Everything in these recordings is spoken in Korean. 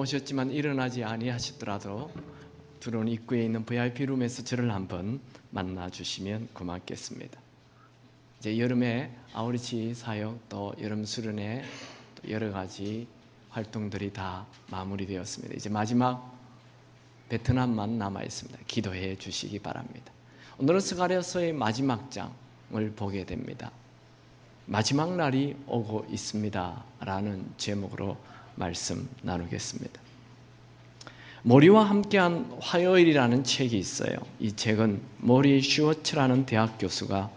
오셨지만 일어나지 아니하시더라도 들어온 입구에 있는 VIP 룸에서 저를 한번 만나 주시면 고맙겠습니다. 이제 여름에 아우리치 사역 또 여름 수련회 또 여러 가지 활동들이 다 마무리되었습니다. 이제 마지막 베트남만 남아 있습니다. 기도해 주시기 바랍니다. 오늘은 스가랴서의 마지막 장을 보게 됩니다. 마지막 날이 오고 있습니다 라는 제목으로 말씀 나누겠습니다. 모리와 함께한 화요일이라는 책이 있어요. 이 책은 모리 슈워츠라는 대학 교수가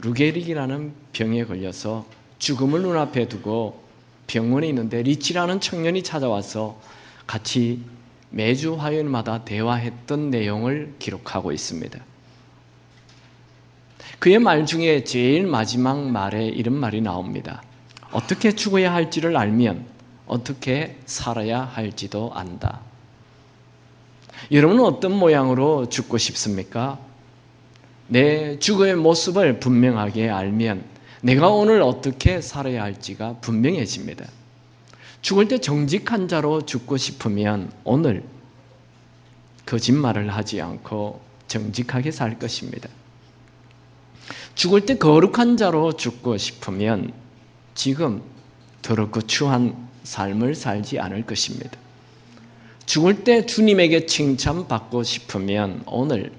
루게릭이라는 병에 걸려서 죽음을 눈앞에 두고 병원에 있는데 리치라는 청년이 찾아와서 같이 매주 화요일마다 대화했던 내용을 기록하고 있습니다. 그의 말 중에 제일 마지막 말에 이런 말이 나옵니다. 어떻게 죽어야 할지를 알면 어떻게 살아야 할지도 안다. 여러분은 어떤 모양으로 죽고 싶습니까? 내 죽음의 모습을 분명하게 알면 내가 오늘 어떻게 살아야 할지가 분명해집니다. 죽을 때 정직한 자로 죽고 싶으면 오늘 거짓말을 하지 않고 정직하게 살 것입니다. 죽을 때 거룩한 자로 죽고 싶으면 지금 더럽고 추한 삶을 살지 않을 것입니다. 죽을 때 주님에게 칭찬받고 싶으면 오늘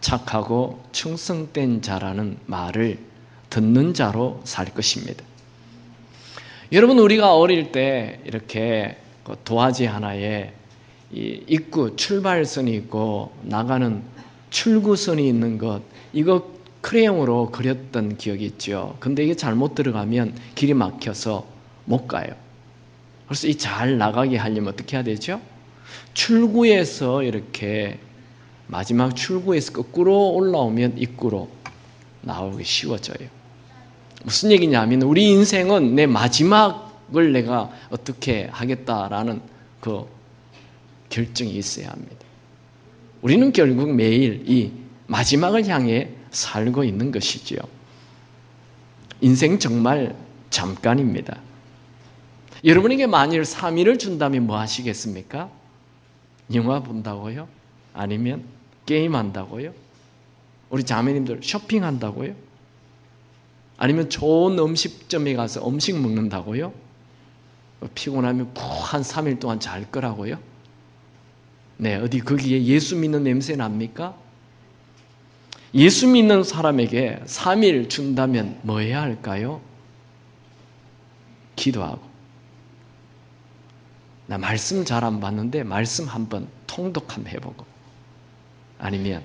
착하고 충성된 자라는 말을 듣는 자로 살 것입니다. 여러분, 우리가 어릴 때 이렇게 도화지 하나에 입구 출발선이 있고 나가는 출구선이 있는 것, 이거 크레용으로 그렸던 기억이 있죠. 근데 이게 잘못 들어가면 길이 막혀서 못 가요. 그래서 이 잘 나가게 하려면 어떻게 해야 되죠? 출구에서 이렇게 마지막 출구에서 거꾸로 올라오면 입구로 나오기 쉬워져요. 무슨 얘기냐면 우리 인생은 내 마지막을 내가 어떻게 하겠다라는 그 결정이 있어야 합니다. 우리는 결국 매일 이 마지막을 향해 살고 있는 것이지요. 인생 정말 잠깐입니다. 여러분에게 만일 3일을 준다면 뭐 하시겠습니까? 영화 본다고요? 아니면 게임한다고요? 우리 자매님들 쇼핑한다고요? 아니면 좋은 음식점에 가서 음식 먹는다고요? 피곤하면 푹 한 3일 동안 잘 거라고요? 네, 어디 거기에 예수 믿는 냄새 납니까? 예수 믿는 사람에게 3일 준다면 뭐 해야 할까요? 기도하고. 나 말씀 잘 안 봤는데 말씀 한번 통독 한번 해보고, 아니면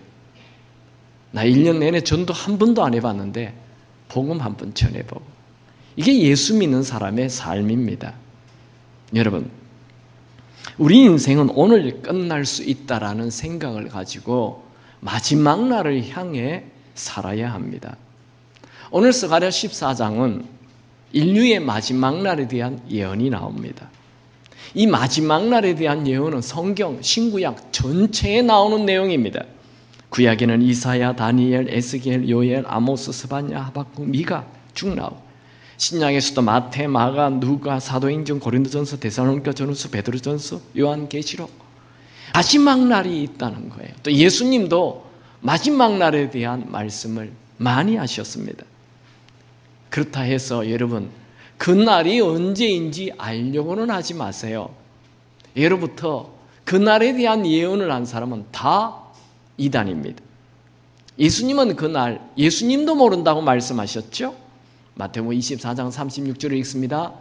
나 1년 내내 전도 한 번도 안 해봤는데 복음 한번 전해보고. 이게 예수 믿는 사람의 삶입니다. 여러분, 우리 인생은 오늘 끝날 수 있다라는 생각을 가지고 마지막 날을 향해 살아야 합니다. 오늘 스가랴 14장은 인류의 마지막 날에 대한 예언이 나옵니다. 이 마지막 날에 대한 예언은 성경 신구약 전체에 나오는 내용입니다. 구약에는 이사야, 다니엘, 에스겔, 요엘, 아모스, 스바냐, 하박국, 미가 쭉 나오고, 신약에서도 마태, 마가, 누가, 사도행전, 고린도전서, 데살로니가 전후서, 베드로전서, 요한계시록, 마지막 날이 있다는 거예요. 또 예수님도 마지막 날에 대한 말씀을 많이 하셨습니다. 그렇다 해서 여러분, 그 날이 언제인지 알려고는 하지 마세요. 예로부터 그 날에 대한 예언을 한 사람은 다 이단입니다. 예수님은 그 날, 예수님도 모른다고 말씀하셨죠? 마태복음 24장 36절에 읽습니다.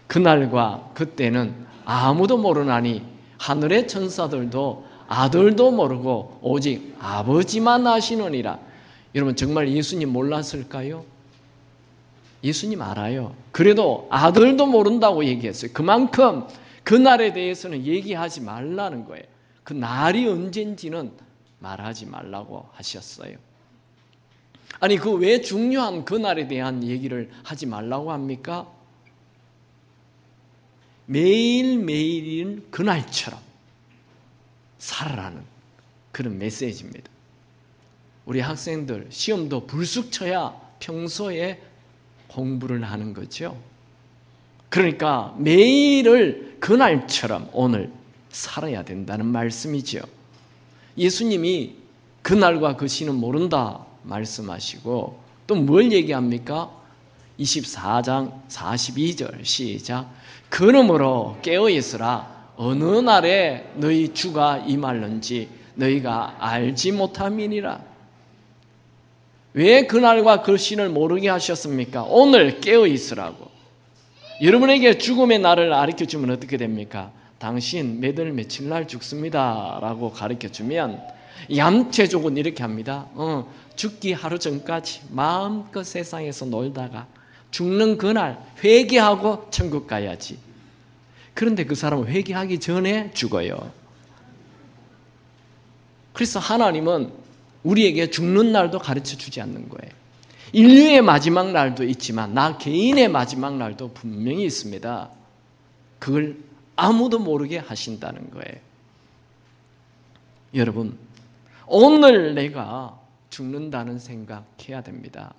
그날과 그때는 아무도 모르나니 하늘의 천사들도 아들도 모르고 오직 아버지만 아시느니라. 여러분, 정말 예수님 몰랐을까요? 예수님 알아요. 그래도 아들도 모른다고 얘기했어요. 그만큼 그 날에 대해서는 얘기하지 말라는 거예요. 그 날이 언젠지는 말하지 말라고 하셨어요. 아니, 그 왜 중요한 그 날에 대한 얘기를 하지 말라고 합니까? 매일매일인 그날처럼 살아라는 그런 메시지입니다. 우리 학생들 시험도 불쑥 쳐야 평소에 공부를 하는 거죠. 그러니까 매일을 그날처럼 오늘 살아야 된다는 말씀이죠. 예수님이 그날과 그 시는 모른다 말씀하시고 또 뭘 얘기합니까? 24장 42절 시작. 그러므로 깨어있으라. 어느 날에 너희 주가 임할는지 너희가 알지 못함이니라. 왜 그날과 그 시를 모르게 하셨습니까? 오늘 깨어있으라고. 여러분에게 죽음의 날을 가르쳐주면 어떻게 됩니까? 당신 몇월 며칠 날 죽습니다 라고 가르쳐주면 얌체족은 이렇게 합니다. 죽기 하루 전까지 마음껏 세상에서 놀다가 죽는 그날 회개하고 천국 가야지. 그런데 그 사람은 회개하기 전에 죽어요. 그래서 하나님은 우리에게 죽는 날도 가르쳐주지 않는 거예요. 인류의 마지막 날도 있지만 나 개인의 마지막 날도 분명히 있습니다. 그걸 아무도 모르게 하신다는 거예요. 여러분, 오늘 내가 죽는다는 생각해야 됩니다.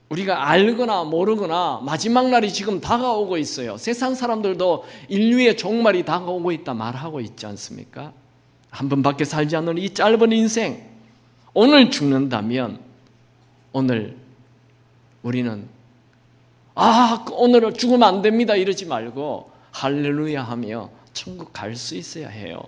우리가 알거나 모르거나 마지막 날이 지금 다가오고 있어요. 세상 사람들도 인류의 종말이 다가오고 있다 말하고 있지 않습니까? 한 번밖에 살지 않는 이 짧은 인생, 오늘 죽는다면 오늘 우리는 오늘 죽으면 안 됩니다 이러지 말고 할렐루야 하며 천국 갈 수 있어야 해요.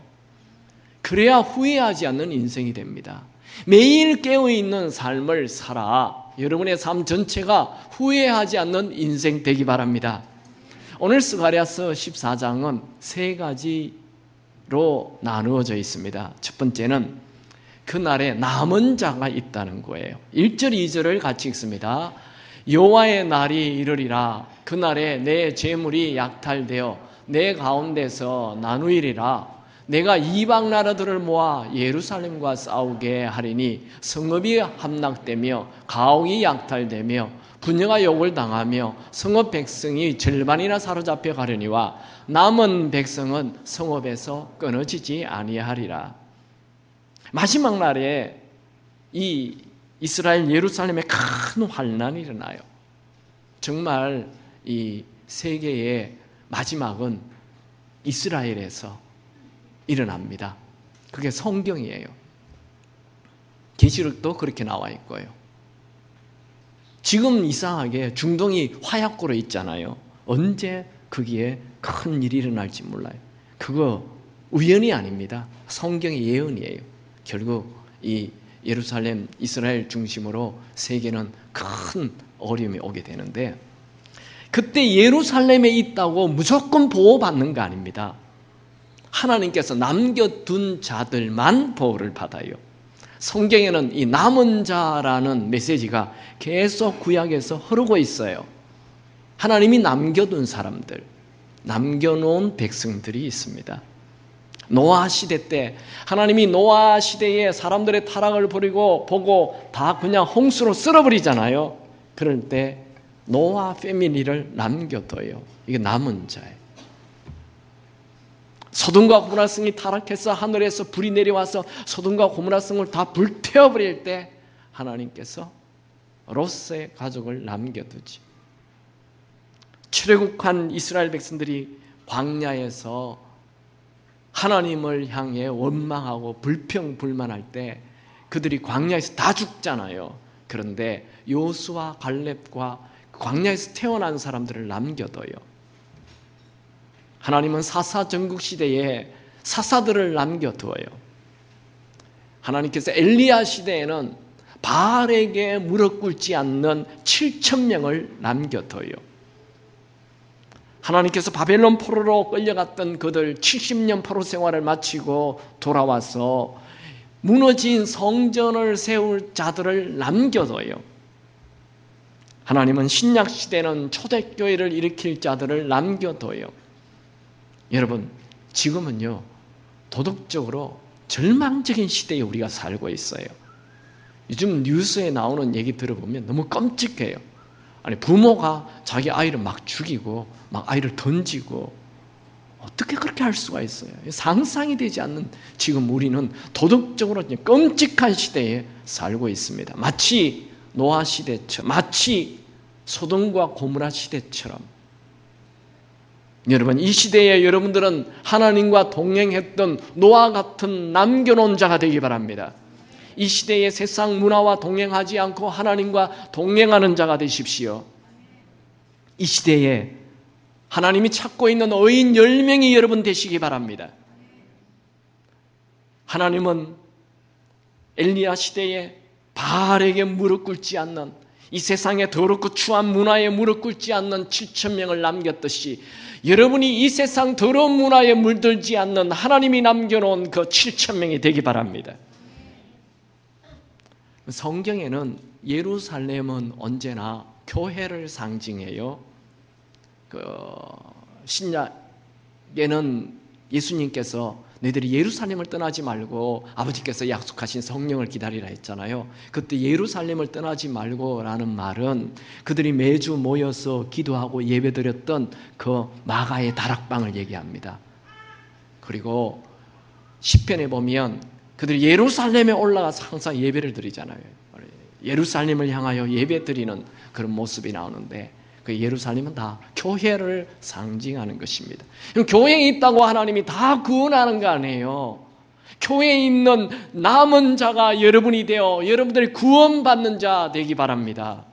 그래야 후회하지 않는 인생이 됩니다. 매일 깨어있는 삶을 살아 여러분의 삶 전체가 후회하지 않는 인생 되기 바랍니다. 오늘 스가랴서 14장은 세 가지로 나누어져 있습니다. 첫 번째는 그날에 남은 자가 있다는 거예요. 1절 2절을 같이 읽습니다. 여호와의 날이 이르리라. 그날에 내 재물이 약탈되어 내 가운데서 나누이리라. 내가 이방 나라들을 모아 예루살렘과 싸우게 하리니 성읍이 함락되며 가옥이 약탈되며 부녀가 욕을 당하며 성읍 백성이 절반이나 사로잡혀 가려니와 남은 백성은 성읍에서 끊어지지 아니하리라. 마지막 날에 이 이스라엘 예루살렘에 큰 환난이 일어나요. 정말 이 세계의 마지막은 이스라엘에서 일어납니다. 그게 성경이에요. 계시록도 그렇게 나와 있고요. 지금 이상하게 중동이 화약고로 있잖아요. 언제 거기에 큰 일이 일어날지 몰라요. 그거 우연이 아닙니다. 성경의 예언이에요. 결국 이 예루살렘, 이스라엘 중심으로 세계는 큰 어려움이 오게 되는데 그때 예루살렘에 있다고 무조건 보호받는 거 아닙니다. 하나님께서 남겨둔 자들만 보호를 받아요. 성경에는 이 남은 자라는 메시지가 계속 구약에서 흐르고 있어요. 하나님이 남겨둔 사람들, 남겨놓은 백성들이 있습니다. 노아 시대 때 하나님이 노아 시대에 사람들의 타락을 보고 다 그냥 홍수로 쓸어버리잖아요. 그럴 때 노아 패밀리를 남겨둬요. 이게 남은 자예요. 소돔과 고모라 성이 타락해서 하늘에서 불이 내려와서 소돔과 고모라 성을 다 불태워버릴 때 하나님께서 롯의 가족을 남겨두지. 출애굽한 이스라엘 백성들이 광야에서 하나님을 향해 원망하고 불평불만할 때 그들이 광야에서 다 죽잖아요. 그런데 요수와 갈렙과 광야에서 태어난 사람들을 남겨둬요. 하나님은 사사 전국 시대에 사사들을 남겨두어요. 하나님께서 엘리야 시대에는 바알에게 무릎 꿇지 않는 7,000명을 남겨둬요. 하나님께서 바벨론 포로로 끌려갔던 그들 70년 포로 생활을 마치고 돌아와서 무너진 성전을 세울 자들을 남겨둬요. 하나님은 신약 시대는 초대교회를 일으킬 자들을 남겨둬요. 여러분, 지금은요 도덕적으로 절망적인 시대에 우리가 살고 있어요. 요즘 뉴스에 나오는 얘기 들어보면 너무 끔찍해요. 아니, 부모가 자기 아이를 막 죽이고 막 아이를 던지고 어떻게 그렇게 할 수가 있어요? 상상이 되지 않는 지금 우리는 도덕적으로 끔찍한 시대에 살고 있습니다. 마치 노아 시대처럼, 마치 소돔과 고모라 시대처럼. 여러분, 이 시대에 여러분들은 하나님과 동행했던 노아 같은 남겨놓은 자가 되기 바랍니다. 이 시대의 세상 문화와 동행하지 않고 하나님과 동행하는 자가 되십시오. 이 시대에 하나님이 찾고 있는 의인 10명이 여러분 되시기 바랍니다. 하나님은 엘리야 시대에 바알에게 무릎 꿇지 않는, 이 세상에 더럽고 추한 문화에 무릎 꿇지 않는 7,000명을 남겼듯이 여러분이 이 세상 더러운 문화에 물들지 않는 하나님이 남겨놓은 그 7,000명이 되기 바랍니다. 성경에는 예루살렘은 언제나 교회를 상징해요. 신약에는 예수님께서 너희들이 예루살렘을 떠나지 말고 아버지께서 약속하신 성령을 기다리라 했잖아요. 그때 예루살렘을 떠나지 말고 라는 말은 그들이 매주 모여서 기도하고 예배드렸던 그 마가의 다락방을 얘기합니다. 그리고 시편에 보면 그들이 예루살렘에 올라가서 항상 예배를 드리잖아요. 예루살렘을 향하여 예배드리는 그런 모습이 나오는데, 그 예루살렘은 다 교회를 상징하는 것입니다. 교회에 있다고 하나님이 다 구원하는 거 아니에요. 교회에 있는 남은 자가 여러분이 되어 여러분들이 구원받는 자 되기 바랍니다.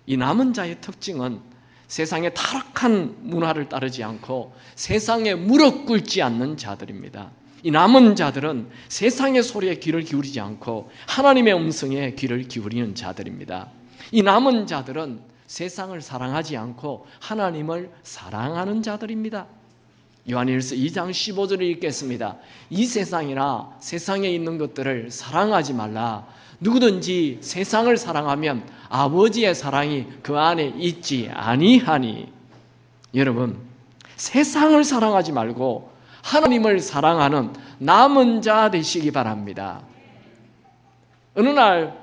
이 남은 자의 특징은 세상의 타락한 문화를 따르지 않고 세상에 무릎 꿇지 않는 자들입니다. 이 남은 자들은 세상의 소리에 귀를 기울이지 않고 하나님의 음성에 귀를 기울이는 자들입니다. 이 남은 자들은 세상을 사랑하지 않고 하나님을 사랑하는 자들입니다. 요한일서 2장 15절을 읽겠습니다. 이 세상이나 세상에 있는 것들을 사랑하지 말라. 누구든지 세상을 사랑하면 아버지의 사랑이 그 안에 있지 아니하니. 여러분, 세상을 사랑하지 말고 하나님을 사랑하는 남은 자 되시기 바랍니다. 어느 날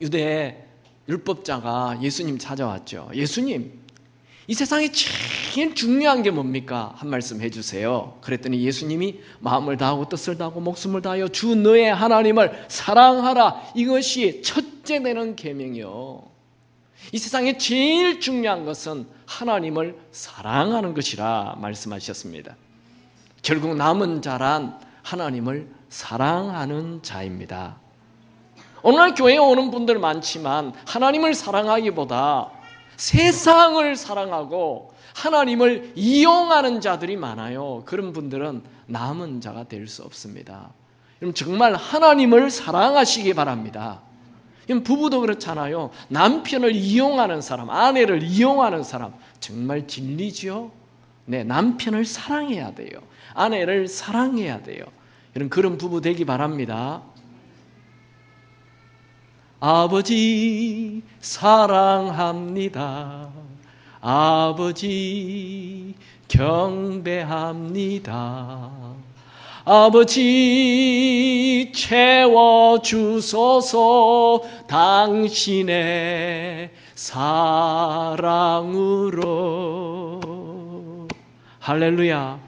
유대의 율법자가 예수님 찾아왔죠. 예수님, 이 세상에 제일 중요한 게 뭡니까? 한 말씀 해주세요. 그랬더니 예수님이 마음을 다하고 뜻을 다하고 목숨을 다하여 주 너의 하나님을 사랑하라. 이것이 첫째 되는 계명이요. 이 세상에 제일 중요한 것은 하나님을 사랑하는 것이라 말씀하셨습니다. 결국 남은 자란 하나님을 사랑하는 자입니다. 오늘날 교회에 오는 분들 많지만 하나님을 사랑하기보다 세상을 사랑하고 하나님을 이용하는 자들이 많아요. 그런 분들은 남은 자가 될 수 없습니다. 여러분, 정말 하나님을 사랑하시기 바랍니다. 부부도 그렇잖아요. 남편을 이용하는 사람, 아내를 이용하는 사람 정말 진리죠. 네, 남편을 사랑해야 돼요. 아내를 사랑해야 돼요. 여러분, 그런 부부 되기 바랍니다. 아버지 사랑합니다. 아버지 경배합니다. 아버지 채워주소서 당신의 사랑으로. 할렐루야.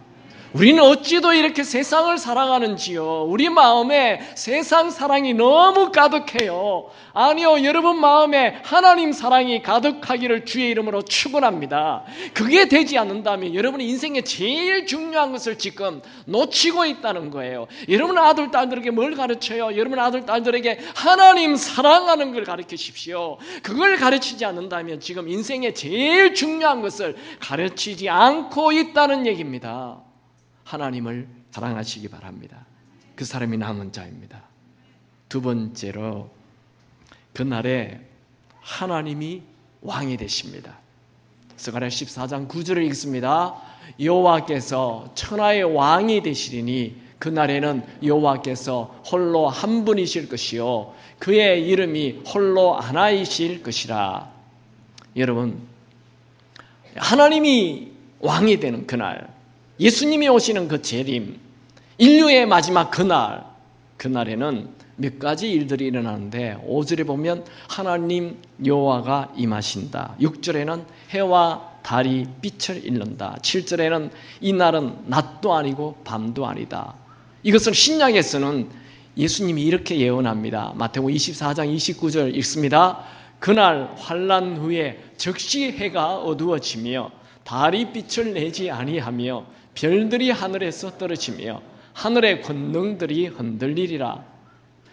우리는 어찌도 이렇게 세상을 사랑하는지요. 우리 마음에 세상 사랑이 너무 가득해요. 아니요, 여러분 마음에 하나님 사랑이 가득하기를 주의 이름으로 축원합니다. 그게 되지 않는다면 여러분의 인생에 제일 중요한 것을 지금 놓치고 있다는 거예요. 여러분 아들, 딸들에게 뭘 가르쳐요? 여러분 아들, 딸들에게 하나님 사랑하는 걸 가르치십시오. 그걸 가르치지 않는다면 지금 인생에 제일 중요한 것을 가르치지 않고 있다는 얘기입니다. 하나님을 사랑하시기 바랍니다. 그 사람이 남은 자입니다. 두 번째로, 그날에 하나님이 왕이 되십니다. 스가랴 14장 9절을 읽습니다. 여호와께서 천하의 왕이 되시리니 그날에는 여호와께서 홀로 한 분이실 것이요 그의 이름이 홀로 하나이실 것이라. 여러분, 하나님이 왕이 되는 그날, 예수님이 오시는 그 재림, 인류의 마지막 그날에는 몇 가지 일들이 일어나는데 5절에 보면 하나님 여호와가 임하신다. 6절에는 해와 달이 빛을 잃는다. 7절에는 이 날은 낮도 아니고 밤도 아니다. 이것을 신약에서는 예수님이 이렇게 예언합니다. 마태복음 24장 29절 읽습니다. 그날 환난 후에 즉시 해가 어두워지며 달이 빛을 내지 아니하며 별들이 하늘에서 떨어지며 하늘의 권능들이 흔들리리라.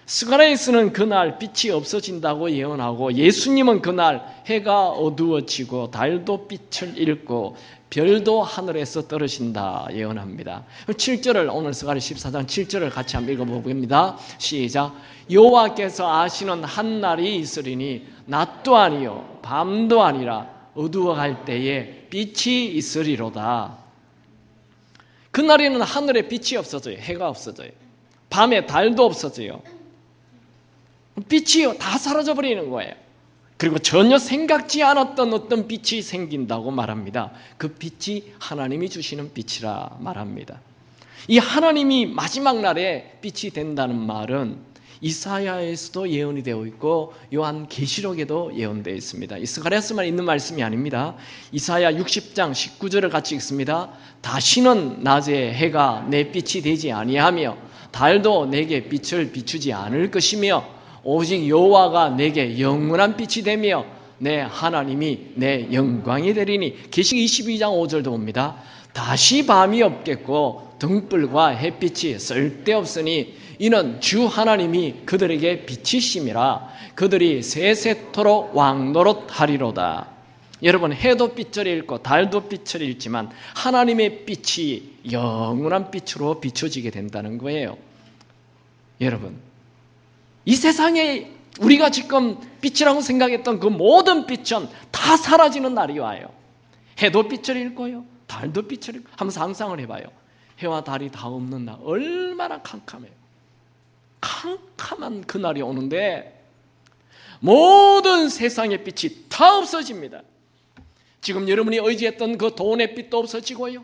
스가랴에서는 그날 빛이 없어진다고 예언하고 예수님은 그날 해가 어두워지고 달도 빛을 잃고 별도 하늘에서 떨어진다 예언합니다. 7절을 오늘 스가랴 14장 7절을 같이 한번 읽어보겠습니다. 시작. 여호와께서 아시는 한 날이 있으리니 낮도 아니요 밤도 아니라 어두워갈 때에 빛이 있으리로다. 그날에는 하늘에 빛이 없어져요. 해가 없어져요. 밤에 달도 없어져요. 빛이 다 사라져버리는 거예요. 그리고 전혀 생각지 않았던 어떤 빛이 생긴다고 말합니다. 그 빛이 하나님이 주시는 빛이라 말합니다. 이 하나님이 마지막 날에 빛이 된다는 말은 이사야에서도 예언이 되어 있고 요한계시록에도 예언되어 있습니다. 이 스가랴서만 있는 말씀이 아닙니다. 이사야 60장 19절을 같이 읽습니다. 다시는 낮에 해가 내 빛이 되지 아니하며 달도 내게 빛을 비추지 않을 것이며 오직 여호와가 내게 영원한 빛이 되며 내 하나님이 내 영광이 되리니. 계시록 22장 5절도 봅니다. 다시 밤이 없겠고 등불과 햇빛이 쓸데없으니 이는 주 하나님이 그들에게 빛이심이라. 그들이 세세토록 왕노릇하리로다. 여러분, 해도 빛을 잃고 달도 빛을 잃지만 하나님의 빛이 영원한 빛으로 비춰지게 된다는 거예요. 여러분, 이 세상에 우리가 지금 빛이라고 생각했던 그 모든 빛은 다 사라지는 날이 와요. 해도 빛을 잃고요, 달도 빛을 잃고. 한번 상상을 해봐요. 해와 달이 다 없는 날 얼마나 캄캄해요. 캄캄한 그날이 오는데 모든 세상의 빛이 다 없어집니다. 지금 여러분이 의지했던 그 돈의 빛도 없어지고요,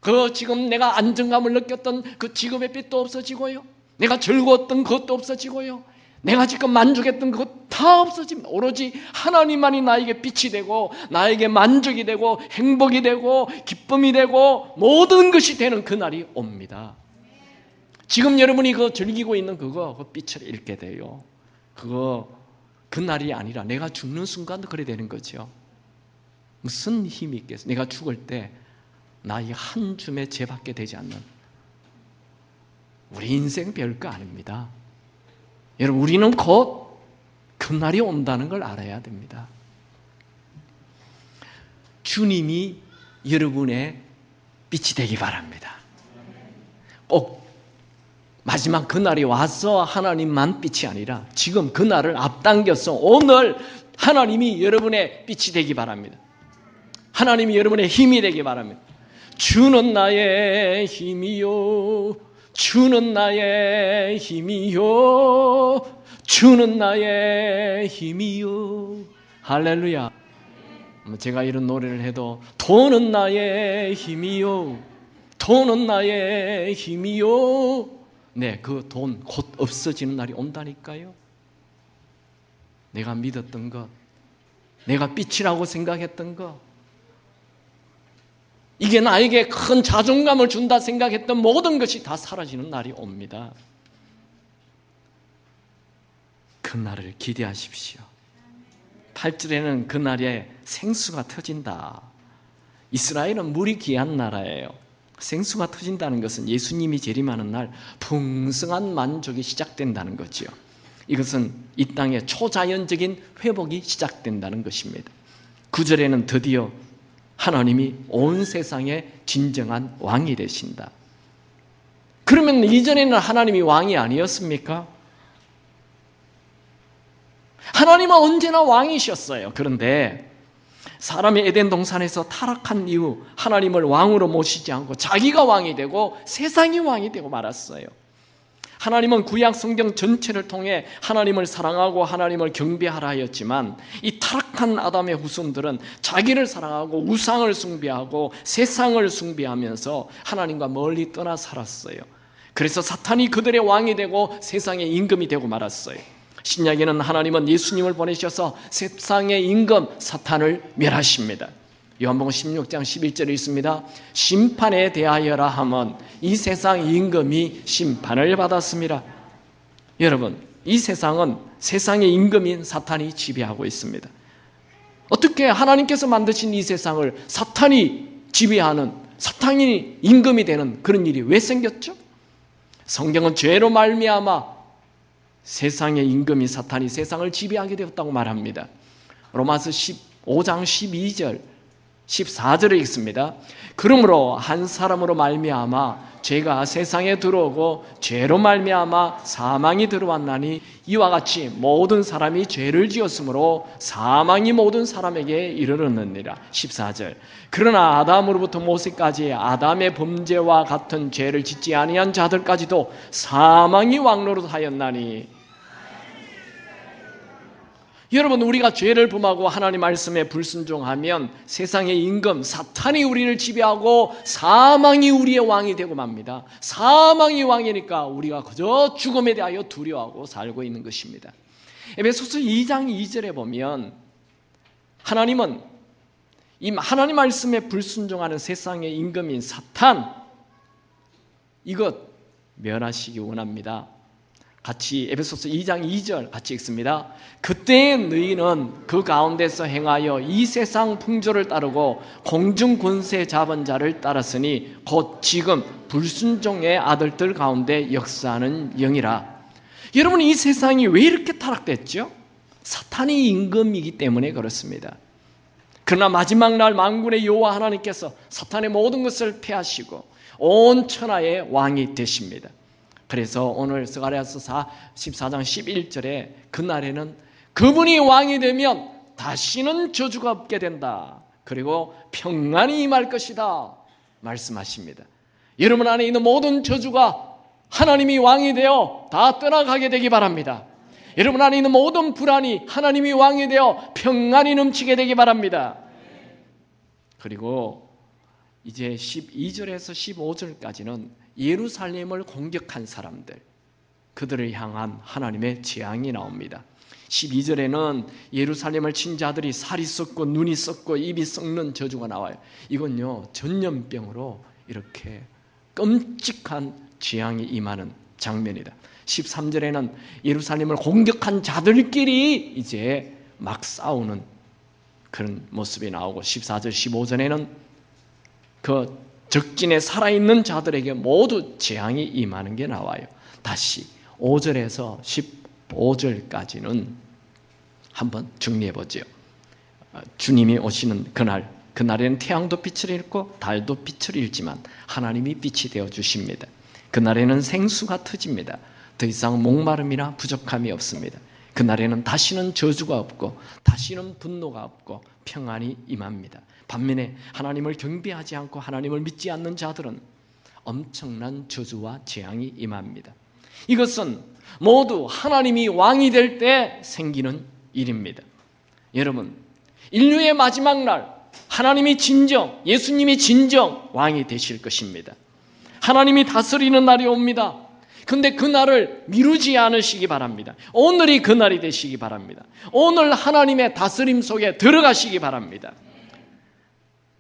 그 지금 내가 안정감을 느꼈던 그 직업의 빛도 없어지고요, 내가 즐거웠던 것도 없어지고요, 내가 지금 만족했던 것 다 없어집니다. 오로지 하나님만이 나에게 빛이 되고 나에게 만족이 되고 행복이 되고 기쁨이 되고 모든 것이 되는 그날이 옵니다. 지금 여러분이 그 즐기고 있는 그 빛을 잃게 돼요. 그날이 아니라 내가 죽는 순간도 그래 되는 거죠. 무슨 힘이 있겠어요? 내가 죽을 때 나이 한 줌의 죄밖에 되지 않는, 우리 인생 별거 아닙니다. 여러분, 우리는 곧 그날이 온다는 걸 알아야 됩니다. 주님이 여러분의 빛이 되기 바랍니다. 꼭 마지막 그날이 와서 하나님만 빛이 아니라 지금 그날을 앞당겨서 오늘 하나님이 여러분의 빛이 되기 바랍니다. 하나님이 여러분의 힘이 되기 바랍니다. 주는 나의 힘이요, 주는 나의 힘이요, 주는 나의 힘이요. 할렐루야. 제가 이런 노래를 해도 돈은 나의 힘이요, 돈은 나의 힘이요. 네, 그 돈 곧 없어지는 날이 온다니까요. 내가 믿었던 것, 내가 빛이라고 생각했던 것, 이게 나에게 큰 자존감을 준다 생각했던 모든 것이 다 사라지는 날이 옵니다. 그날을 기대하십시오. 8절에는 그날에 생수가 터진다. 이스라엘은 물이 귀한 나라예요. 생수가 터진다는 것은 예수님이 재림하는 날 풍성한 만족이 시작된다는 거죠. 이것은 이 땅의 초자연적인 회복이 시작된다는 것입니다. 9절에는 드디어 하나님이 온 세상의 진정한 왕이 되신다. 그러면 이전에는 하나님이 왕이 아니었습니까? 하나님은 언제나 왕이셨어요. 그런데 사람이 에덴 동산에서 타락한 이후 하나님을 왕으로 모시지 않고 자기가 왕이 되고 세상이 왕이 되고 말았어요. 하나님은 구약 성경 전체를 통해 하나님을 사랑하고 하나님을 경배하라 하였지만 이 타락한 아담의 후손들은 자기를 사랑하고 우상을 숭배하고 세상을 숭배하면서 하나님과 멀리 떠나 살았어요. 그래서 사탄이 그들의 왕이 되고 세상의 임금이 되고 말았어요. 신약에는 하나님은 예수님을 보내셔서 세상의 임금 사탄을 멸하십니다. 요한복음 16장 11절에 있습니다. 심판에 대하여라 하면 이 세상 임금이 심판을 받았습니다. 여러분, 이 세상은 세상의 임금인 사탄이 지배하고 있습니다. 어떻게 하나님께서 만드신 이 세상을 사탄이 지배하는, 사탄이 임금이 되는 그런 일이 왜 생겼죠? 성경은 죄로 말미암아 세상의 임금이 사탄이 세상을 지배하게 되었다고 말합니다. 로마서 15장 12절 14절에 있습니다. 그러므로 한 사람으로 말미암아 죄가 세상에 들어오고 죄로 말미암아 사망이 들어왔나니 이와 같이 모든 사람이 죄를 지었으므로 사망이 모든 사람에게 이르렀느니라. 14절. 그러나 아담으로부터 모세까지 아담의 범죄와 같은 죄를 짓지 아니한 자들까지도 사망이 왕노릇하였나니. 여러분, 우리가 죄를 범하고 하나님 말씀에 불순종하면 세상의 임금 사탄이 우리를 지배하고 사망이 우리의 왕이 되고 맙니다. 사망이 왕이니까 우리가 그저 죽음에 대하여 두려워하고 살고 있는 것입니다. 에베소서 2장 2절에 보면 하나님은 이 하나님 말씀에 불순종하는 세상의 임금인 사탄, 이것 멸하시기 원합니다. 같이 에베소서 2장 2절 같이 읽습니다. 그때 너희는 그 가운데서 행하여 이 세상 풍조를 따르고 공중 권세 잡은 자를 따랐으니 곧 지금 불순종의 아들들 가운데 역사하는 영이라. 여러분, 이 세상이 왜 이렇게 타락됐죠? 사탄이 임금이기 때문에 그렇습니다. 그러나 마지막 날 만군의 여호와 하나님께서 사탄의 모든 것을 패하시고 온 천하의 왕이 되십니다. 그래서 오늘 스가랴서 14장 11절에 그날에는 그분이 왕이 되면 다시는 저주가 없게 된다. 그리고 평안이 임할 것이다 말씀하십니다. 여러분 안에 있는 모든 저주가 하나님이 왕이 되어 다 떠나가게 되기 바랍니다. 여러분 안에 있는 모든 불안이 하나님이 왕이 되어 평안이 넘치게 되기 바랍니다. 그리고 이제 12절에서 15절까지는 예루살렘을 공격한 사람들, 그들을 향한 하나님의 재앙이 나옵니다. 12절에는 예루살렘을 친 자들이 살이 썩고 눈이 썩고 입이 썩는 저주가 나와요. 이건요, 전염병으로 이렇게 끔찍한 재앙이 임하는 장면이다. 13절에는 예루살렘을 공격한 자들끼리 이제 막 싸우는 그런 모습이 나오고, 14절 15절에는 그 적진에 살아있는 자들에게 모두 재앙이 임하는 게 나와요. 다시 5절에서 15절까지는 한번 정리해보죠. 주님이 오시는 그날에는 태양도 빛을 잃고 달도 빛을 잃지만 하나님이 빛이 되어 주십니다. 그날에는 생수가 터집니다. 더 이상 목마름이나 부족함이 없습니다. 그날에는 다시는 저주가 없고 다시는 분노가 없고 평안이 임합니다. 반면에 하나님을 경배하지 않고 하나님을 믿지 않는 자들은 엄청난 저주와 재앙이 임합니다. 이것은 모두 하나님이 왕이 될 때 생기는 일입니다. 여러분, 인류의 마지막 날 하나님이 진정, 예수님이 진정 왕이 되실 것입니다. 하나님이 다스리는 날이 옵니다. 그런데 그 날을 미루지 않으시기 바랍니다. 오늘이 그 날이 되시기 바랍니다. 오늘 하나님의 다스림 속에 들어가시기 바랍니다.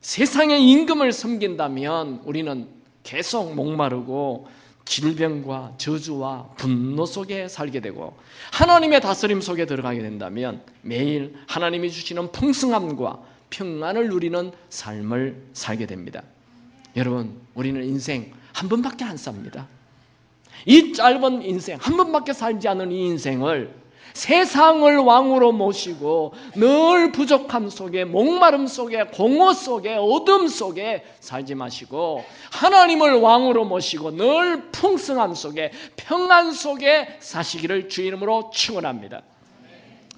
세상의 임금을 섬긴다면 우리는 계속 목마르고 질병과 저주와 분노 속에 살게 되고, 하나님의 다스림 속에 들어가게 된다면 매일 하나님이 주시는 풍성함과 평안을 누리는 삶을 살게 됩니다. 여러분, 우리는 인생 한 번밖에 안 삽니다. 이 짧은 인생, 한 번밖에 살지 않은 이 인생을 세상을 왕으로 모시고 늘 부족함 속에, 목마름 속에, 공허 속에, 어둠 속에 살지 마시고 하나님을 왕으로 모시고 늘 풍성함 속에, 평안 속에 사시기를 주 이름으로 축원합니다.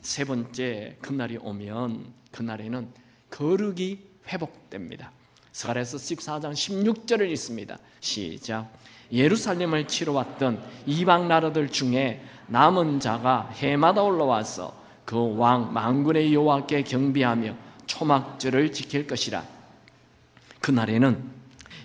세 번째, 그날이 오면 그날에는 거룩이 회복됩니다. 스가랴서 14장 16절을 읽습니다. 시작. 예루살렘을 치러 왔던 이방 나라들 중에 남은 자가 해마다 올라와서 그 왕 만군의 여호와께 경배하며 초막절을 지킬 것이라. 그날에는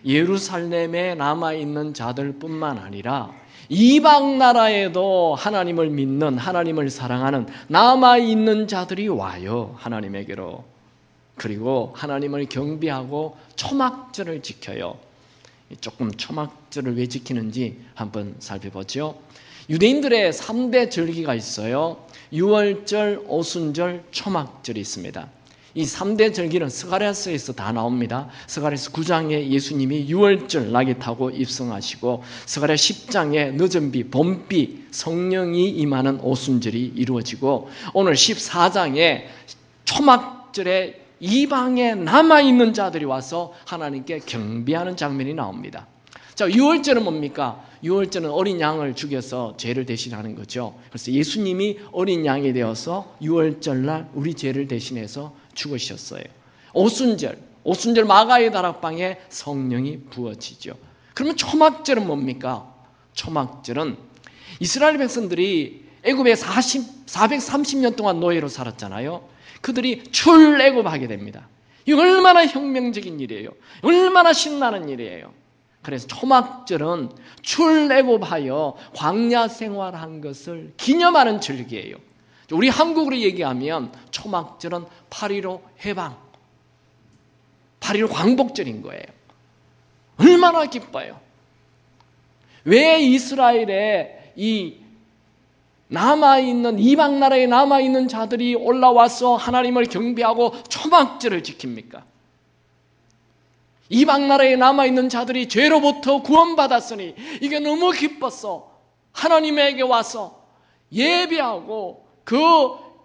예루살렘에 남아있는 자들뿐만 아니라 이방 나라에도 하나님을 믿는, 하나님을 사랑하는 남아있는 자들이 와요, 하나님에게로. 그리고 하나님을 경배하고 초막절을 지켜요. 조금 초막절을 왜 지키는지 한번 살펴보죠. 유대인들의 3대 절기가 있어요. 유월절, 오순절, 초막절이 있습니다. 이 3대 절기는 스가랴서에서 다 나옵니다. 스가랴서 9장에 예수님이 유월절 나귀 타고 입성하시고 스가랴 10장에 늦은 비, 봄비, 성령이 임하는 오순절이 이루어지고 오늘 14장에 초막절에 이방에 남아있는 자들이 와서 하나님께 경배하는 장면이 나옵니다. 자, 유월절은 뭡니까? 유월절은 어린 양을 죽여서 죄를 대신하는 거죠. 그래서 예수님이 어린 양이 되어서 유월절날 우리 죄를 대신해서 죽으셨어요. 오순절 마가의 다락방에 성령이 부어지죠. 그러면 초막절은 뭡니까? 초막절은 이스라엘 백성들이 애굽에 430년 동안 노예로 살았잖아요. 그들이 출애굽하게 됩니다. 이 얼마나 혁명적인 일이에요. 얼마나 신나는 일이에요. 그래서 초막절은 출애굽하여 광야 생활한 것을 기념하는 절기예요. 우리 한국으로 얘기하면 초막절은 8.15 해방, 8.15 광복절인 거예요. 얼마나 기뻐요. 왜 이스라엘에 이 남아있는 이방 나라에 남아있는 자들이 올라와서 하나님을 경배하고 초막절을 지킵니까? 이방 나라에 남아있는 자들이 죄로부터 구원받았으니 이게 너무 기뻤어. 하나님에게 와서 예배하고 그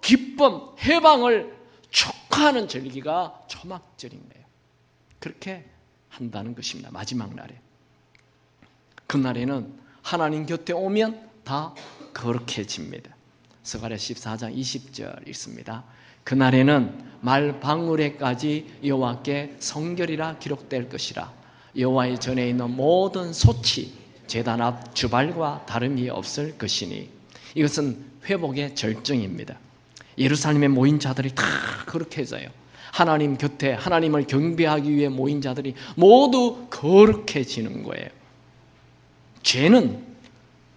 기쁨, 해방을 축하하는 절기가 초막절인 거예요. 그렇게 한다는 것입니다. 마지막 날에. 그날에는 하나님 곁에 오면 다 거룩해집니다. 스가랴 14장 20절 읽습니다. 그날에는 말방울에까지 여호와께 성결이라 기록될 것이라. 여호와의 전에 있는 모든 소치 제단 앞 주발과 다름이 없을 것이니. 이것은 회복의 절정입니다. 예루살렘에 모인 자들이 다 거룩해져요. 하나님 곁에 하나님을 경배하기 위해 모인 자들이 모두 거룩해지는 거예요. 죄는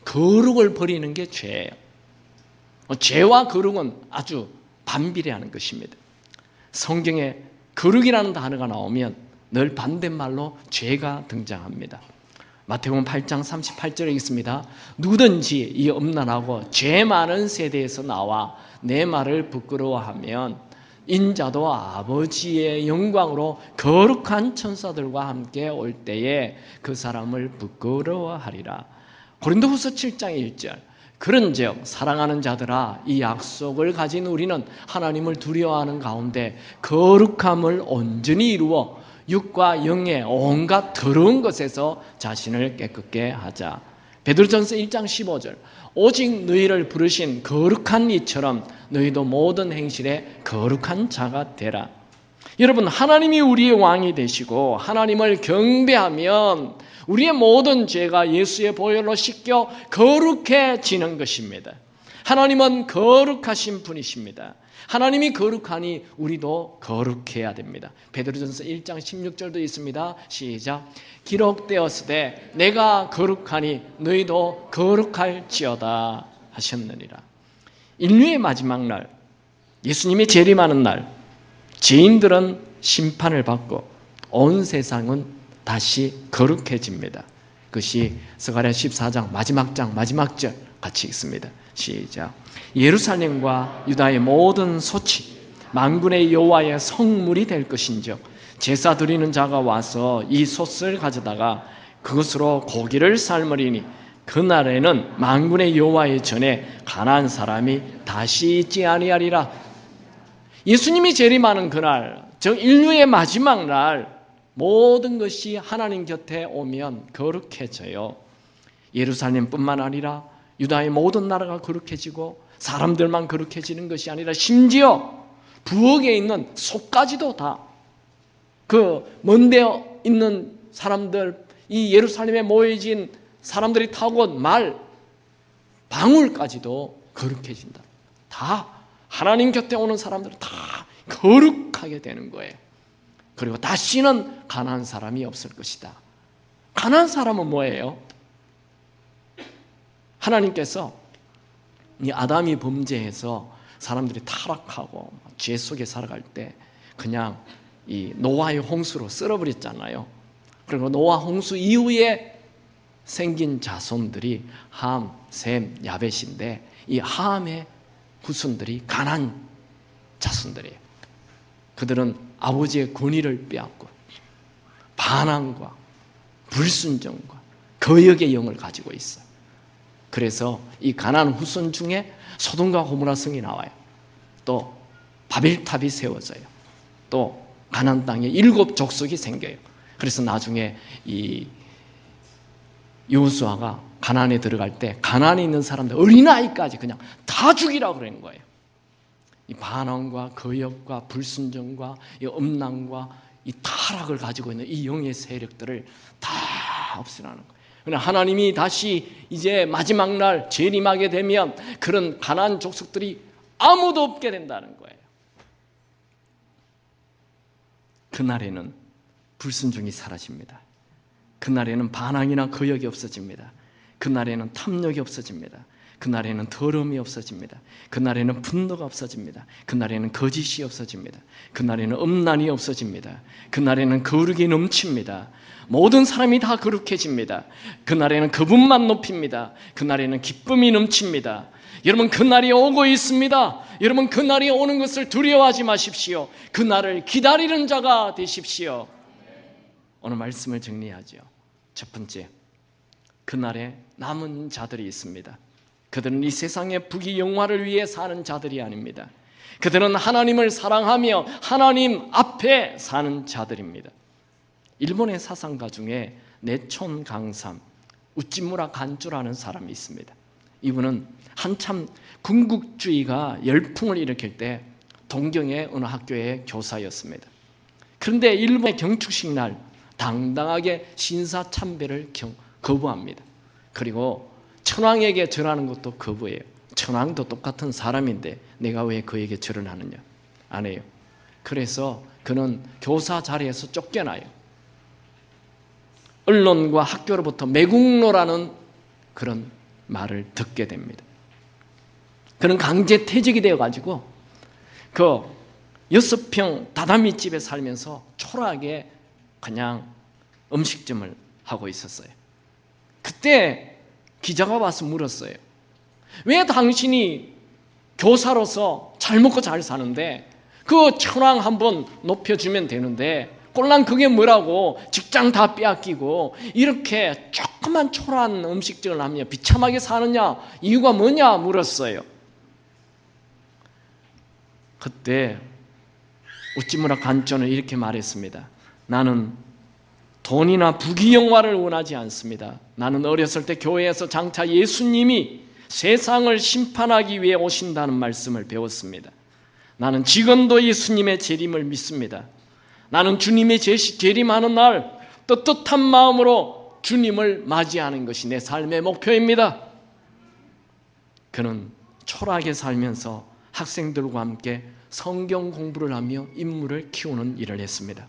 거룩을 버리는 게 죄예요. 죄와 거룩은 아주 반비례하는 것입니다. 성경에 거룩이라는 단어가 나오면 늘 반대말로 죄가 등장합니다. 마태복음 8장 38절에 있습니다. 누구든지 이 음란하고 죄 많은 세대에서 나와 내 말을 부끄러워하면 인자도 아버지의 영광으로 거룩한 천사들과 함께 올 때에 그 사람을 부끄러워하리라. 고린도후서 7장 1절. 그런즉 사랑하는 자들아 이 약속을 가진 우리는 하나님을 두려워하는 가운데 거룩함을 온전히 이루어 육과 영의 온갖 더러운 것에서 자신을 깨끗게 하자. 베드로전서 1장 15절. 오직 너희를 부르신 거룩한 이처럼 너희도 모든 행실에 거룩한 자가 되라. 여러분, 하나님이 우리의 왕이 되시고 하나님을 경배하면 우리의 모든 죄가 예수의 보혈로 씻겨 거룩해지는 것입니다. 하나님은 거룩하신 분이십니다. 하나님이 거룩하니 우리도 거룩해야 됩니다. 베드로전서 1장 16절도 있습니다. 시작. 기록되었으되 내가 거룩하니 너희도 거룩할지어다 하셨느니라. 인류의 마지막 날, 예수님이 재림하는 날, 죄인들은 심판을 받고 온 세상은 다시 거룩해집니다. 그것이 스가랴 14장 마지막 장 마지막 절 같이 읽습니다. 시작. 예루살렘과 유다의 모든 소치 만군의 여호와의 성물이 될 것인즉 제사 드리는 자가 와서 이 솥을 가져다가 그것으로 고기를 삶으리니 그날에는 만군의 여호와의 전에 가난한 사람이 다시 있지 아니하리라. 예수님이 재림하는 그날, 즉 인류의 마지막 날, 모든 것이 하나님 곁에 오면 거룩해져요. 예루살렘뿐만 아니라 유다의 모든 나라가 거룩해지고 사람들만 거룩해지는 것이 아니라 심지어 부엌에 있는 속까지도 다 그 먼데 있는 사람들, 이 예루살렘에 모여진 사람들이 타고 온 말, 방울까지도 거룩해진다. 다 하나님 곁에 오는 사람들은 다 거룩하게 되는 거예요. 그리고 다시는 가난한 사람이 없을 것이다. 가난한 사람은 뭐예요? 하나님께서 이 아담이 범죄해서 사람들이 타락하고 죄 속에 살아갈 때 그냥 이 노아의 홍수로 쓸어버렸잖아요. 그리고 노아 홍수 이후에 생긴 자손들이 함, 셈, 야벳인데 이 함의 후손들이 가난 자손들이에요. 그들은 아버지의 권위를 빼앗고 반항과 불순종과 거역의 영을 가지고 있어요. 그래서 이 가나안 후손 중에 소돔과 고모라 성이 나와요. 또 바벨탑이 세워져요. 또 가나안 땅에 7 족속이 생겨요. 그래서 나중에 이 여호수아가 가나안에 들어갈 때 가나안에 있는 사람들 어린아이까지 그냥 다 죽이라고 그러는 거예요. 이 반항과 거역과 불순종과 이 음란과 이 타락을 가지고 있는 이 영의 세력들을 다 없애라는 거예요. 그러나 하나님이 다시 이제 마지막 날 재림하게 되면 그런 가나안 족속들이 아무도 없게 된다는 거예요. 그날에는 불순종이 사라집니다. 그날에는 반항이나 거역이 없어집니다. 그날에는 탐욕이 없어집니다. 그날에는 더러움이 없어집니다. 그날에는 분노가 없어집니다. 그날에는 거짓이 없어집니다. 그날에는 음란이 없어집니다. 그날에는 거룩이 넘칩니다. 모든 사람이 다 거룩해집니다. 그날에는 그분만 높입니다. 그날에는 기쁨이 넘칩니다. 여러분, 그날이 오고 있습니다. 여러분, 그날이 오는 것을 두려워하지 마십시오. 그날을 기다리는 자가 되십시오. 오늘 말씀을 정리하죠. 첫 번째, 그날에 남은 자들이 있습니다. 그들은 이 세상의 부귀영화를 위해 사는 자들이 아닙니다. 그들은 하나님을 사랑하며 하나님 앞에 사는 자들입니다. 일본의 사상가 중에 내촌 강삼 우찌무라 간주라는 사람이 있습니다. 이분은 한참 군국주의가 열풍을 일으킬 때 동경의 어느 학교의 교사였습니다. 그런데 일본의 경축식 날 당당하게 신사참배를 거부합니다. 그리고 천황에게 절하는 것도 거부해요. 천황도 똑같은 사람인데 내가 왜 그에게 절을 하느냐? 안 해요. 그래서 그는 교사 자리에서 쫓겨나요. 언론과 학교로부터 매국노라는 그런 말을 듣게 됩니다. 그는 강제 퇴직이 되어가지고 그 6평 다다미 집에 살면서 초라하게 그냥 음식점을 하고 있었어요. 그때 기자가 와서 물었어요. 왜 당신이 교사로서 잘 먹고 잘 사는데 그 천황 한번 높여주면 되는데 꼴랑 그게 뭐라고 직장 다 빼앗기고 이렇게 조그만 초라한 음식점을 하며 비참하게 사느냐, 이유가 뭐냐 물었어요. 그때 우찌무라 간조는 이렇게 말했습니다. 나는 돈이나 부귀영화를 원하지 않습니다. 나는 어렸을 때 교회에서 장차 예수님이 세상을 심판하기 위해 오신다는 말씀을 배웠습니다. 나는 지금도 예수님의 재림을 믿습니다. 나는 주님의 재림하는 날 떳떳한 마음으로 주님을 맞이하는 것이 내 삶의 목표입니다. 그는 초라하게 살면서 학생들과 함께 성경 공부를 하며 인물을 키우는 일을 했습니다.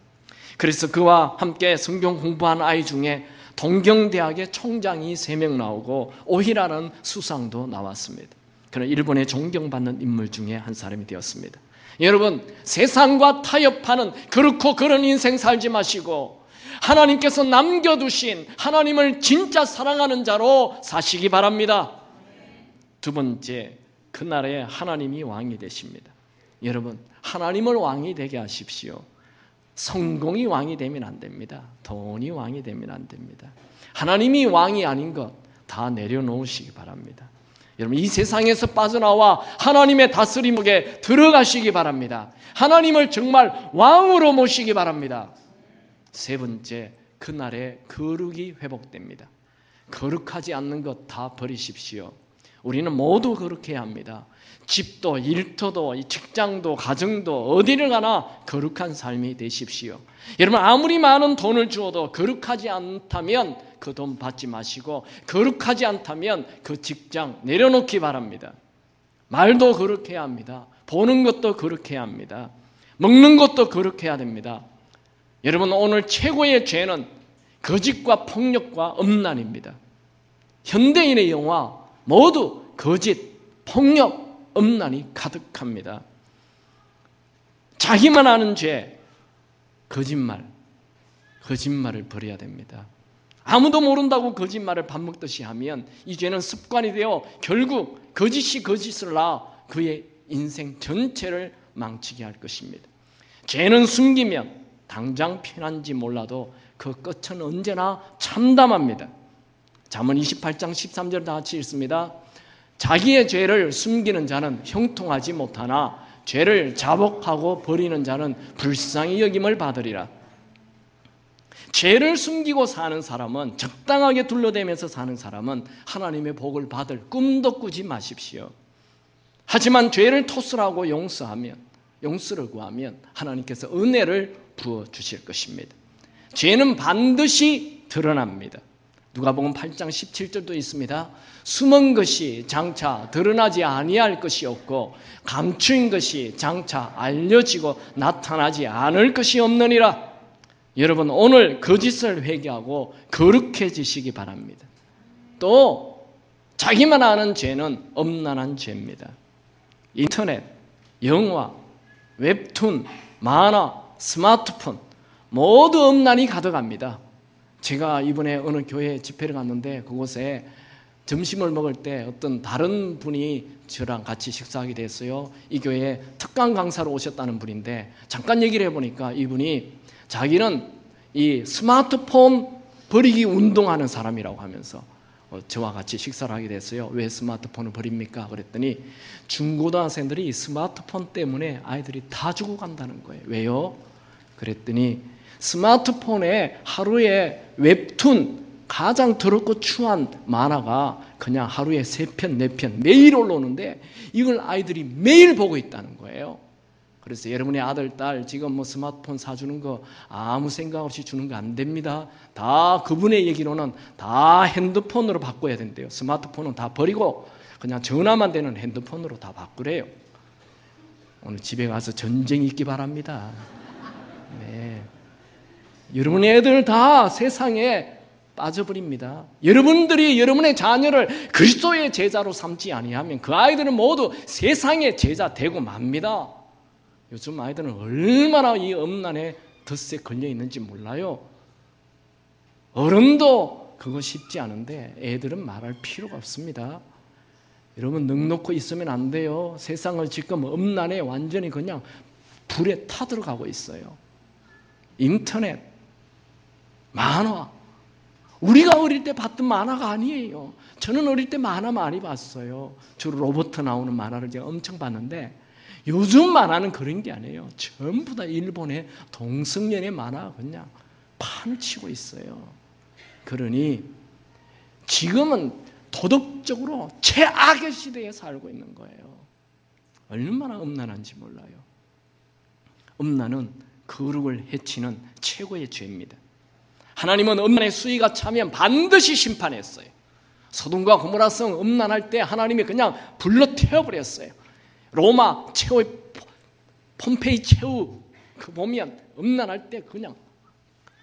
그래서 그와 함께 성경 공부한 아이 중에 동경대학의 총장이 3명 나오고 오히라는 수상도 나왔습니다. 그는 일본의 존경받는 인물 중에 한 사람이 되었습니다. 여러분, 세상과 타협하는 그렇고 그런 인생 살지 마시고 하나님께서 남겨두신 하나님을 진짜 사랑하는 자로 사시기 바랍니다. 두 번째, 그날에 하나님이 왕이 되십니다. 여러분, 하나님을 왕이 되게 하십시오. 성공이 왕이 되면 안 됩니다. 돈이 왕이 되면 안 됩니다. 하나님이 왕이 아닌 것 다 내려놓으시기 바랍니다. 여러분, 이 세상에서 빠져나와 하나님의 다스림에 들어가시기 바랍니다. 하나님을 정말 왕으로 모시기 바랍니다. 세 번째, 그날에 거룩이 회복됩니다. 거룩하지 않는 것 다 버리십시오. 우리는 모두 거룩해야 합니다. 집도 일터도 직장도 가정도 어디를 가나 거룩한 삶이 되십시오. 여러분, 아무리 많은 돈을 주어도 거룩하지 않다면 그 돈 받지 마시고 거룩하지 않다면 그 직장 내려놓기 바랍니다. 말도 거룩해야 합니다. 보는 것도 거룩해야 합니다. 먹는 것도 거룩해야 됩니다. 여러분, 오늘 최고의 죄는 거짓과 폭력과 음란입니다. 현대인의 영화 모두 거짓, 폭력, 음란이 가득합니다. 자기만 아는 죄, 거짓말을 버려야 됩니다. 아무도 모른다고 거짓말을 밥 먹듯이 하면 이 죄는 습관이 되어 결국 거짓이 거짓을 낳아 그의 인생 전체를 망치게 할 것입니다. 죄는 숨기면 당장 편한지 몰라도 그 끝은 언제나 참담합니다. 잠언 28장 13절 다 같이 읽습니다. 자기의 죄를 숨기는 자는 형통하지 못하나 죄를 자복하고 버리는 자는 불쌍히 여김을 받으리라. 죄를 숨기고 사는 사람은, 적당하게 둘러대면서 사는 사람은 하나님의 복을 받을 꿈도 꾸지 마십시오. 하지만 죄를 토설하고 용서를 구하면 하나님께서 은혜를 부어주실 것입니다. 죄는 반드시 드러납니다. 누가복음 8장 17절도 있습니다. 숨은 것이 장차 드러나지 아니할 것이 없고 감추인 것이 장차 알려지고 나타나지 않을 것이 없느니라. 여러분, 오늘 거짓을 회개하고 거룩해지시기 바랍니다. 또 자기만 아는 죄는 엄란한 죄입니다. 인터넷, 영화, 웹툰, 만화, 스마트폰 모두 엄란이 가득합니다. 제가 이번에 어느 교회 집회를 갔는데 그곳에 점심을 먹을 때 어떤 다른 분이 저랑 같이 식사하게 됐어요. 이 교회에 특강 강사로 오셨다는 분인데 잠깐 얘기를 해보니까 이분이 자기는 이 스마트폰 버리기 운동하는 사람이라고 하면서 저와 같이 식사를 하게 됐어요. 왜 스마트폰을 버립니까? 그랬더니 중고등학생들이 스마트폰 때문에 아이들이 다 죽어간다는 거예요. 왜요? 그랬더니 스마트폰에 하루에 웹툰, 가장 더럽고 추한 만화가 그냥 하루에 3편, 4편 매일 올라오는데 이걸 아이들이 매일 보고 있다는 거예요. 그래서 여러분의 아들, 딸 지금 뭐 스마트폰 사주는 거 아무 생각 없이 주는 거 안 됩니다. 다 그분의 얘기로는 다 핸드폰으로 바꿔야 된대요. 스마트폰은 다 버리고 그냥 전화만 되는 핸드폰으로 다 바꾸래요. 오늘 집에 가서 전쟁이 있기 바랍니다. 네. 여러분의 애들 다 세상에 빠져버립니다. 여러분들이 여러분의 자녀를 그리스도의 제자로 삼지 아니하면 그 아이들은 모두 세상의 제자 되고 맙니다. 요즘 아이들은 얼마나 이 엄란에 덫에 걸려 있는지 몰라요. 어른도 그거 쉽지 않은데 애들은 말할 필요가 없습니다. 여러분 넉넉히 있으면 안 돼요. 세상을 지금 엄란에 완전히 그냥 불에 타들어가고 있어요. 인터넷, 만화. 우리가 어릴 때 봤던 만화가 아니에요. 저는 어릴 때 만화 많이 봤어요. 주로 로봇 나오는 만화를 제가 엄청 봤는데 요즘 만화는 그런 게 아니에요. 전부 다 일본의 동성연애 만화 그냥 판을 치고 있어요. 그러니 지금은 도덕적으로 최악의 시대에 살고 있는 거예요. 얼마나 음란한지 몰라요. 음란은 거룩을 해치는 최고의 죄입니다. 하나님은 음란의 수위가 차면 반드시 심판했어요. 소돔과 고모라 성 음란할 때 하나님이 그냥 불러 태워버렸어요. 로마 최후의 폼페이 최후 그 보면 음란할 때 그냥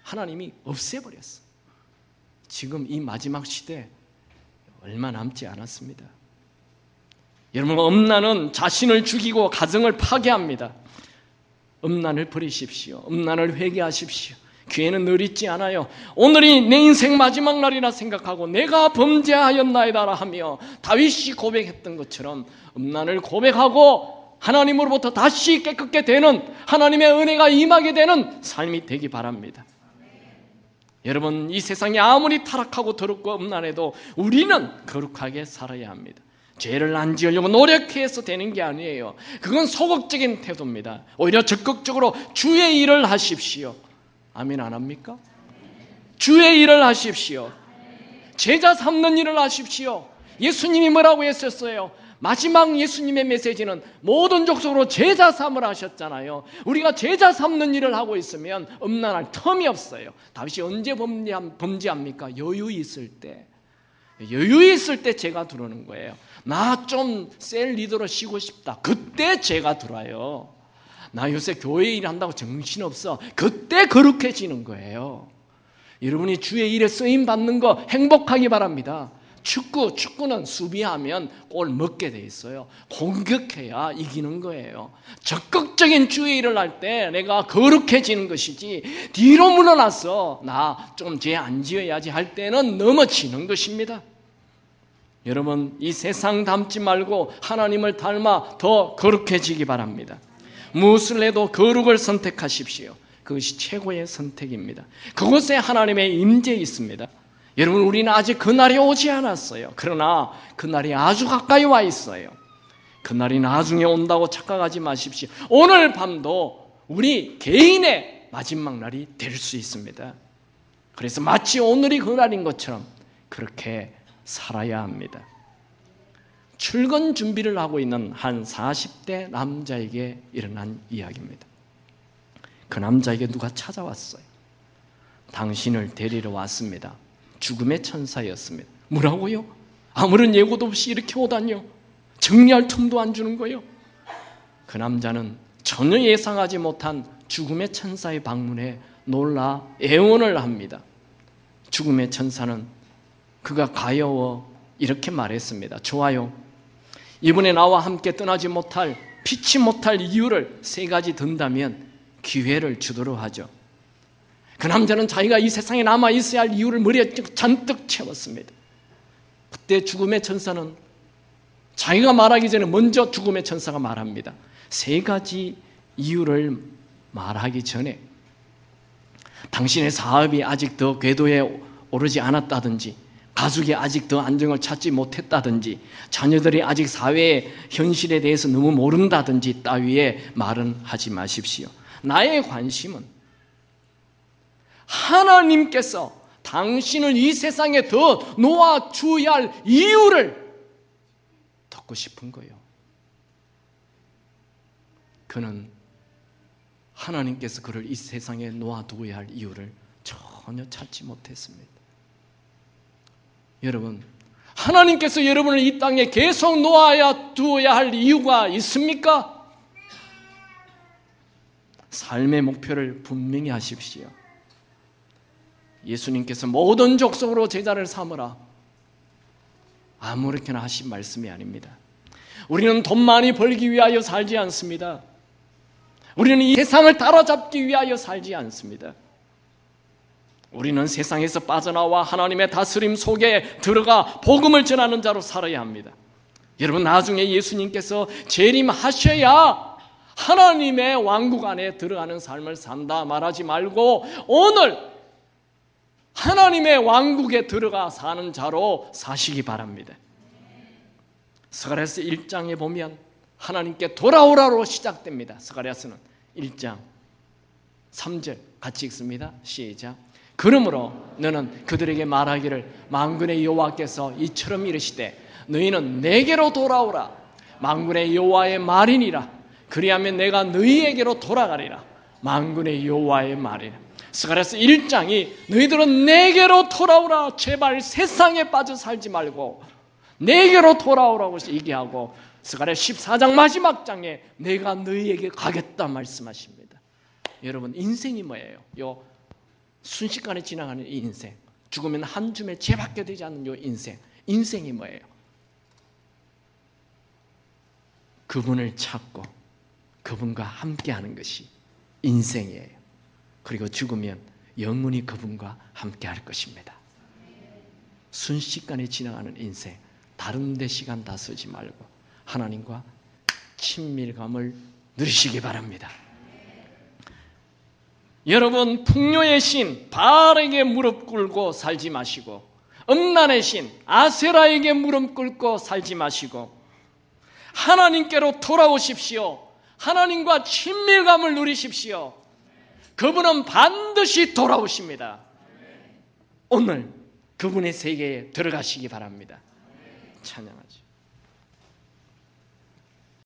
하나님이 없애버렸어요. 지금 이 마지막 시대 얼마 남지 않았습니다. 여러분, 음란은 자신을 죽이고 가정을 파괴합니다. 음란을 버리십시오. 음란을 회개하십시오. 기회는 늘 있지 않아요. 오늘이 내 인생 마지막 날이라 생각하고 내가 범죄하였나이다 하며 다윗이 고백했던 것처럼 음란을 고백하고 하나님으로부터 다시 깨끗게 되는 하나님의 은혜가 임하게 되는 삶이 되기 바랍니다. 여러분, 이 세상이 아무리 타락하고 더럽고 음란해도 우리는 거룩하게 살아야 합니다. 죄를 안 지으려고 노력해서 되는 게 아니에요. 그건 소극적인 태도입니다. 오히려 적극적으로 주의 일을 하십시오. 아멘 안 합니까? 주의 일을 하십시오. 제자 삼는 일을 하십시오. 예수님이 뭐라고 했었어요? 마지막 예수님의 메시지는 모든 족속으로 제자 삼으라 하셨잖아요. 우리가 제자 삼는 일을 하고 있으면 음란할 틈이 없어요. 다윗이 언제 범죄합니까? 여유 있을 때. 여유 있을 때 죄가 들어오는 거예요. 나 좀 셀 리더로 쉬고 싶다. 그때 죄가 들어와요. 나 요새 교회 일 한다고 정신없어. 그때 거룩해지는 거예요. 여러분이 주의 일에 쓰임 받는 거 행복하기 바랍니다. 축구는 수비하면 골 먹게 돼 있어요. 공격해야 이기는 거예요. 적극적인 주의 일을 할 때 내가 거룩해지는 것이지 뒤로 물러나서 나 좀 죄 안 지어야지 할 때는 넘어지는 것입니다. 여러분, 이 세상 닮지 말고 하나님을 닮아 더 거룩해지기 바랍니다. 무엇을 해도 거룩을 선택하십시오. 그것이 최고의 선택입니다. 그곳에 하나님의 임재 있습니다. 여러분, 우리는 아직 그날이 오지 않았어요. 그러나 그날이 아주 가까이 와 있어요. 그날이 나중에 온다고 착각하지 마십시오. 오늘 밤도 우리 개인의 마지막 날이 될 수 있습니다. 그래서 마치 오늘이 그날인 것처럼 그렇게 살아야 합니다. 출근 준비를 하고 있는 한 40대 남자에게 일어난 이야기입니다. 그 남자에게 누가 찾아왔어요. 당신을 데리러 왔습니다. 죽음의 천사였습니다. 뭐라고요? 아무런 예고도 없이 이렇게 오다니요? 정리할 틈도 안 주는 거요? 그 남자는 전혀 예상하지 못한 죽음의 천사의 방문에 놀라 애원을 합니다. 죽음의 천사는 그가 가여워 이렇게 말했습니다. 좋아요. 이번에 나와 함께 떠나지 못할, 피치 못할 이유를 3가지 든다면 기회를 주도록 하죠. 그 남자는 자기가 이 세상에 남아 있어야 할 이유를 머리에 잔뜩 채웠습니다. 그때 죽음의 천사는 자기가 말하기 전에 먼저 죽음의 천사가 말합니다. 3가지 이유를 말하기 전에 당신의 사업이 아직 더 궤도에 오르지 않았다든지, 가족이 아직 더 안정을 찾지 못했다든지, 자녀들이 아직 사회의 현실에 대해서 너무 모른다든지 따위의 말은 하지 마십시오. 나의 관심은 하나님께서 당신을 이 세상에 더 놓아줘야 할 이유를 듣고 싶은 거예요. 그는 하나님께서 그를 이 세상에 놓아두어야 할 이유를 전혀 찾지 못했습니다. 여러분, 하나님께서 여러분을 이 땅에 계속 놓아두어야 할 이유가 있습니까? 삶의 목표를 분명히 하십시오. 예수님께서 모든 족속으로 제자를 삼으라, 아무렇게나 하신 말씀이 아닙니다. 우리는 돈 많이 벌기 위하여 살지 않습니다. 우리는 이 세상을 따라잡기 위하여 살지 않습니다. 우리는 세상에서 빠져나와 하나님의 다스림 속에 들어가 복음을 전하는 자로 살아야 합니다. 여러분, 나중에 예수님께서 재림하셔야 하나님의 왕국 안에 들어가는 삶을 산다 말하지 말고 오늘 하나님의 왕국에 들어가 사는 자로 사시기 바랍니다. 스가랴서 1장에 보면 하나님께 돌아오라로 시작됩니다. 스가랴서는 1장 3절 같이 읽습니다. 시작. 그러므로 너는 그들에게 말하기를 만군의 여호와께서 이처럼 이르시되 너희는 내게로 돌아오라. 만군의 여호와의 말이니라. 그리하면 내가 너희에게로 돌아가리라. 만군의 여호와의 말이라. 스가랴서 1장이 너희들은 내게로 돌아오라. 제발 세상에 빠져 살지 말고 내게로 돌아오라고 얘기하고, 스가랴 14장 마지막 장에 내가 너희에게 가겠다 말씀하십니다. 여러분, 인생이 뭐예요? 요 순식간에 지나가는 이 인생, 죽으면 한 줌에 죄밖에 되지 않는 이 인생이 뭐예요? 그분을 찾고 그분과 함께하는 것이 인생이에요. 그리고 죽으면 영원히 그분과 함께할 것입니다. 순식간에 지나가는 인생, 다른 데 시간 다 쓰지 말고 하나님과 친밀감을 누리시기 바랍니다. 여러분, 풍요의 신 바알에게 무릎 꿇고 살지 마시고, 음란의 신 아세라에게 무릎 꿇고 살지 마시고 하나님께로 돌아오십시오. 하나님과 친밀감을 누리십시오. 그분은 반드시 돌아오십니다. 오늘 그분의 세계에 들어가시기 바랍니다. 찬양하죠.